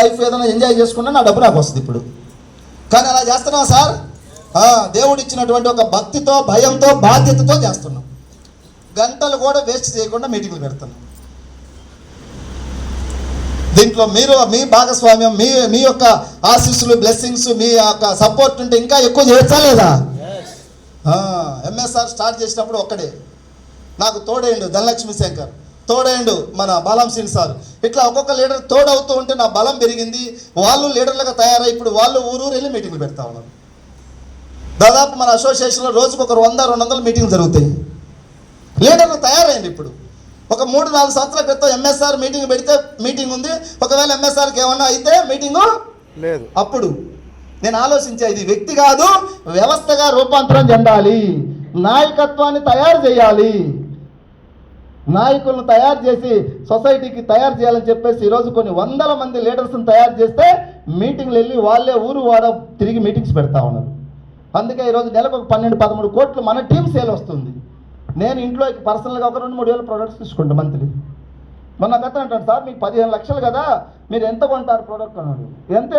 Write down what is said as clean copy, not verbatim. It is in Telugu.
లైఫ్ ఏదైనా ఎంజాయ్ చేసుకున్నా నా డబ్బు నాకు వస్తుంది ఇప్పుడు. కానీ అలా చేస్తున్నాం సార్. దేవుడు ఇచ్చినటువంటి ఒక భక్తితో, భయంతో, బాధ్యతతో చేస్తున్నాం. గంటలు కూడా వేస్ట్ చేయకుండా మీటింగ్లు పెడుతున్నాం. దీంట్లో మీరు మీ భాగస్వామ్యం, మీ యొక్క ఆశీస్సులు, బ్లెస్సింగ్స్, మీ యొక్క సపోర్ట్ ఉంటే ఇంకా ఎక్కువ చేయొచ్చా లేదా? ఎంఎస్ఆర్ స్టార్ట్ చేసినప్పుడు ఒక్కడే నాకు తోడేయండు ధనలక్ష్మి శంకర్, తోడేయండు మన బాలం సింగ్ సార్. ఇట్లా ఒక్కొక్క లీడర్ తోడవుతూ ఉంటే నా బలం పెరిగింది. వాళ్ళు లీడర్లుగా తయారై ఇప్పుడు వాళ్ళు ఊరు వెళ్ళి మీటింగ్లు పెడతా ఉన్నారు. దాదాపు మన అసోసియేషన్లో రోజుకు ఒక 100-200 మీటింగ్లు జరుగుతాయి. లీడర్లు తయారైంది. ఇప్పుడు ఒక 3-4 సంవత్సరాల క్రితం ఎంఎస్ఆర్ మీటింగ్ పెడితే మీటింగ్ ఉంది, ఒకవేళ ఎంఎస్ఆర్కి ఏమన్నా అయితే మీటింగు లేదు. అప్పుడు నేను ఆలోచించా, ఇది వ్యక్తి కాదు వ్యవస్థగా రూపాంతరం చెందాలి, నాయకత్వాన్ని తయారు చేయాలి, నాయకులను తయారు చేసి సొసైటీకి తయారు చేయాలని చెప్పేసి ఈరోజు కొన్ని 100 మంది లీడర్స్ని తయారు చేస్తే మీటింగ్లు వెళ్ళి వాళ్ళే ఊరు వాడ తిరిగి మీటింగ్స్ పెడతా ఉన్నారు. అందుకే ఈరోజు నెలకు ఒక 12-13 కోట్లు మన టీం సేల్ వస్తుంది. నేను ఇంట్లో పర్సనల్గా ఒక 2-3 వేల ప్రోడక్ట్స్ తీసుకుంటాను మంత్లీ. మొన్న కథ అంటాను, సార్ మీకు 15 లక్షలు కదా, మీరు ఎంత కొంటారు ప్రోడక్ట్ అన్నాడు. ఎంత